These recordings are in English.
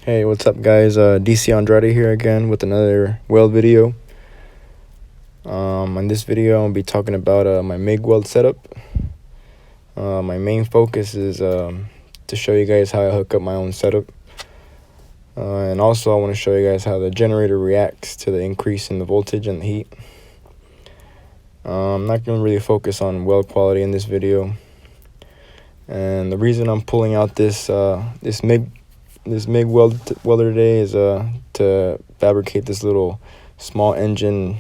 Hey, what's up guys? DC Andrade here again with another weld video. On this video I'm going to be talking about my MIG weld setup. My main focus is to show you guys how I hook up my own setup. And also I want to show you guys how the generator reacts to the increase in the voltage and the heat. I'm not going to really focus on weld quality in this video. And the reason I'm pulling out this MIG welder today is to fabricate this little small engine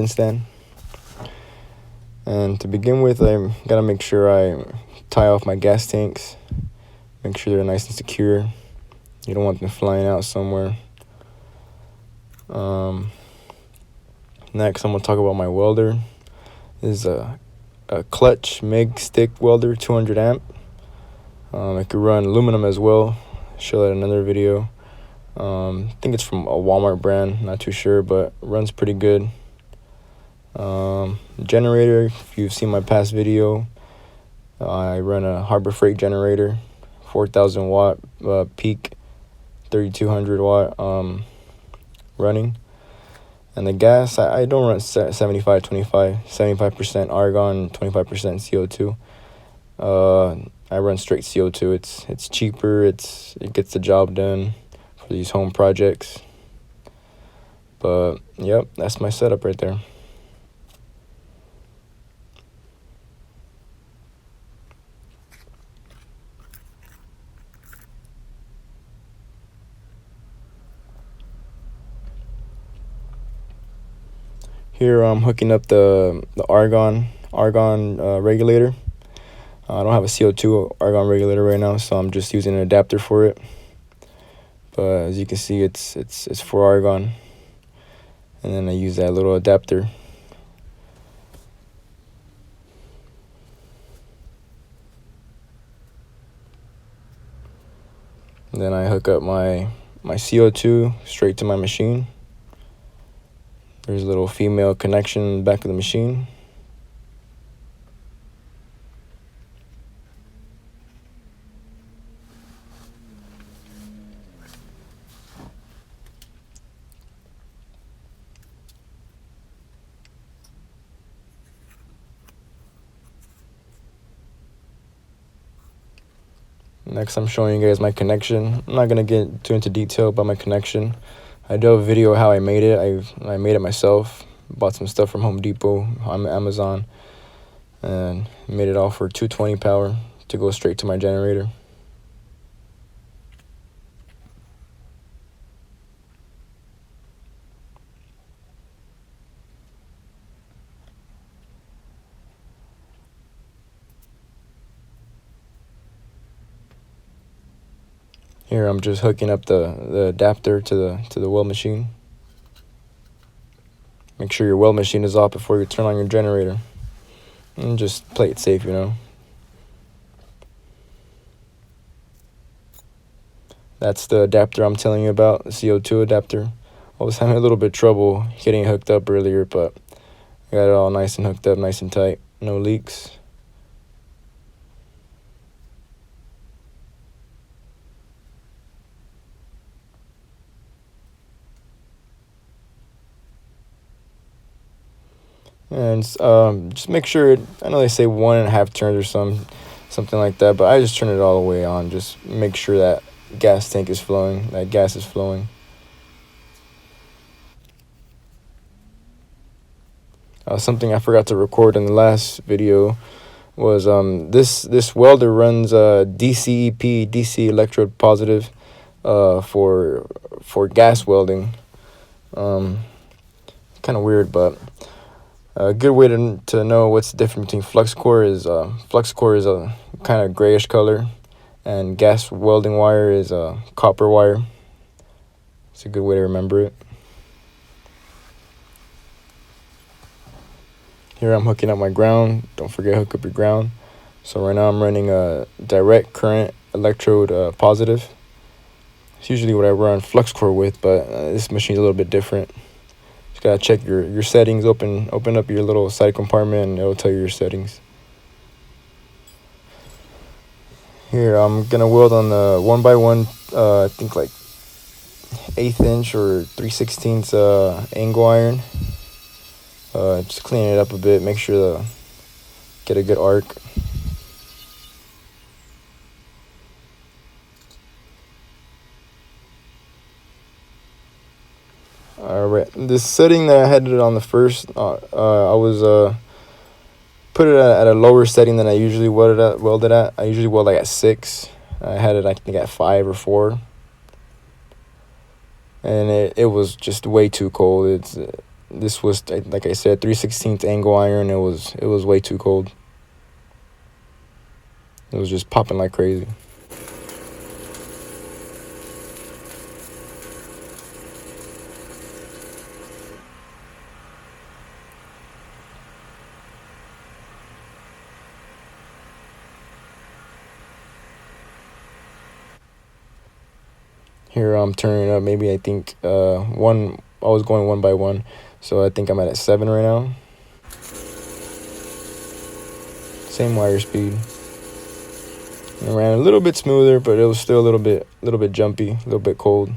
stand. And to begin with, I gotta make sure I tie off my gas tanks, make sure they're nice and secure. You don't want them flying out somewhere. Next, I'm gonna talk about my welder. This is a Klutch MIG stick welder, 200 amp. It could run aluminum as well. Show that in another video. I think it's from a Walmart brand, not too sure, but runs pretty good. Generator, if you've seen my past video, I run a Harbor Freight generator, 4,000 watt peak, 3,200 watt running. And the gas, I don't run 75% argon, 25% CO2. I run straight CO2. It's cheaper. It gets the job done for these home projects. But yep, that's my setup right there. Here I'm hooking up the argon regulator. I don't have a CO2 argon regulator right now, so I'm just using an adapter for it. But as you can see, it's for argon, and then I use that little adapter. And then I hook up my CO2 straight to my machine. There's a little female connection in the back of the machine. Next, I'm showing you guys my connection. I'm not gonna get too into detail about my connection. I do have a video of how I made it. I made it myself. Bought some stuff from Home Depot on Amazon, and made it all for 220 power to go straight to my generator. Here I'm just hooking up the adapter to the weld machine. Make sure your weld machine is off before you turn on your generator. And just play it safe, you know. That's the adapter I'm telling you about, the CO2 adapter. I was having a little bit of trouble getting it hooked up earlier, but I got it all nice and hooked up, nice and tight, no leaks. And just make sure, I know they say 1.5 turns or something like that, but I just turn it all the way on. Just make sure that gas tank is flowing, that gas is flowing. Something I forgot to record in the last video was this welder runs DCEP, DC electrode positive, for gas welding. Kind of weird, but a good way to know what's the difference between flux core is a kind of grayish color, and gas welding wire is a copper wire. It's a good way to remember it. Here I'm hooking up my ground. Don't forget to hook up your ground. So right now I'm running a direct current electrode positive. It's usually what I run flux core with, but this machine's a little bit different. Gotta check your settings. Open up your little side compartment and it'll tell you your settings. Here I'm gonna weld on the 1x1, I think like 1/8 inch or 3/16 angle iron. Just clean it up a bit, make sure to get a good arc. Alright, this setting that I had it on the first, I was put it at a lower setting than I usually welded at. I usually weld like at 6. I had it, I think, at 5 or 4. And it was just way too cold. This was, like I said, 3/16 angle iron. It was way too cold. It was just popping like crazy. Here I'm turning up. Maybe I think I was going 1 by 1, so I think I'm at 7 right now. Same wire speed. It ran a little bit smoother, but it was still a little bit jumpy, a little bit cold.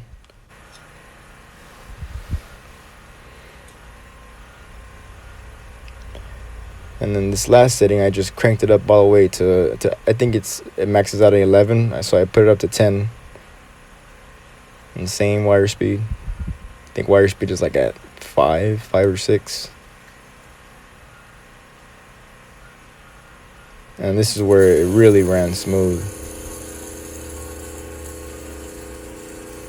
And then this last setting, I just cranked it up all the way to I think it maxes out at 11, so I put it up to 10. And same wire speed. I think wire speed is like at 5 or 6. And this is where it really ran smooth.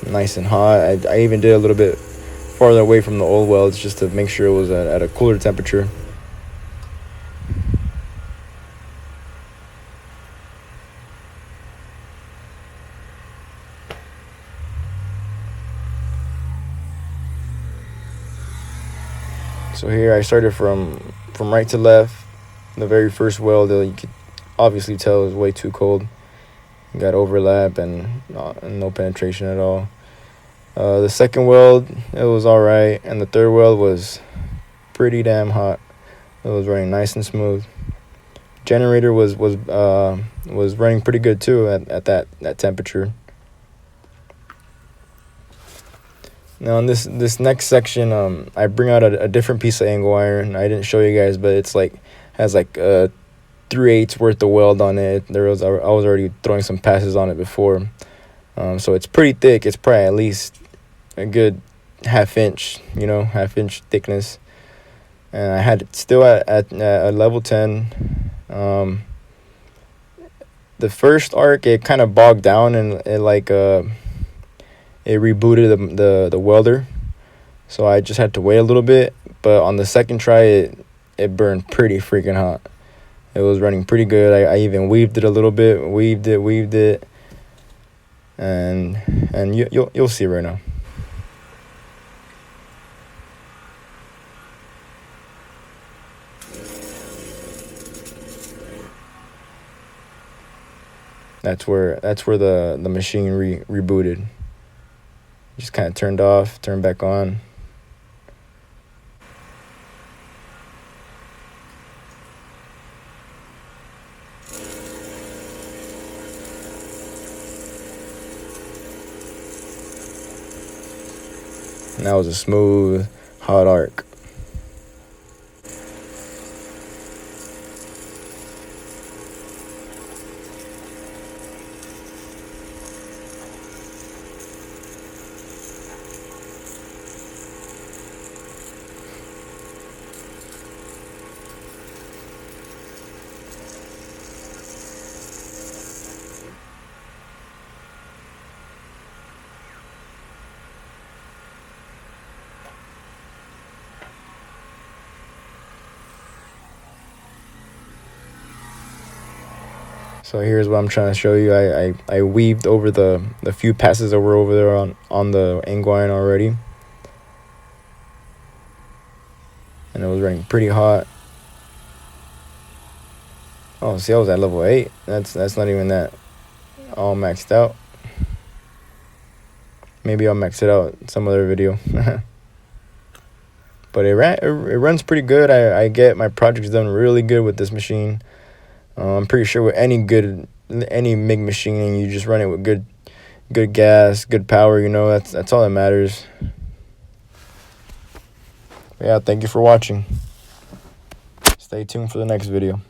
Nice and hot. I even did a little bit farther away from the old welds just to make sure it was at a cooler temperature. So here I started from right to left. The very first weld, you could obviously tell it was way too cold. You got overlap and no penetration at all. The second weld, it was all right, and the third weld was pretty damn hot. It was running nice and smooth. Generator was running pretty good too at that temperature. Now in this next section, I bring out a different piece of angle iron. I didn't show you guys, but it's like has like 3/8 worth of weld on it. I was already throwing some passes on it before, so it's pretty thick. It's probably at least a good half inch thickness. And I had it still at level 10. The first arc, it kind of bogged down, and it rebooted the welder, so I just had to wait a little bit. But on the second try, it burned pretty freaking hot. It was running pretty good. I even weaved it a little bit, weaved it, and you'll see right now. That's where the machine rebooted. Just kind of turned off, turned back on. And that was a smooth, hot arc. So here's what I'm trying to show you. I weaved over the few passes that were over there on the angle iron already. And it was running pretty hot. Oh, see, I was at level 8. That's not even that all maxed out. Maybe I'll max it out in some other video. But it runs pretty good. I get my projects done really good with this machine. I'm pretty sure with any MIG machine, you just run it with good gas, good power. You know, that's all that matters. Yeah, thank you for watching. Stay tuned for the next video.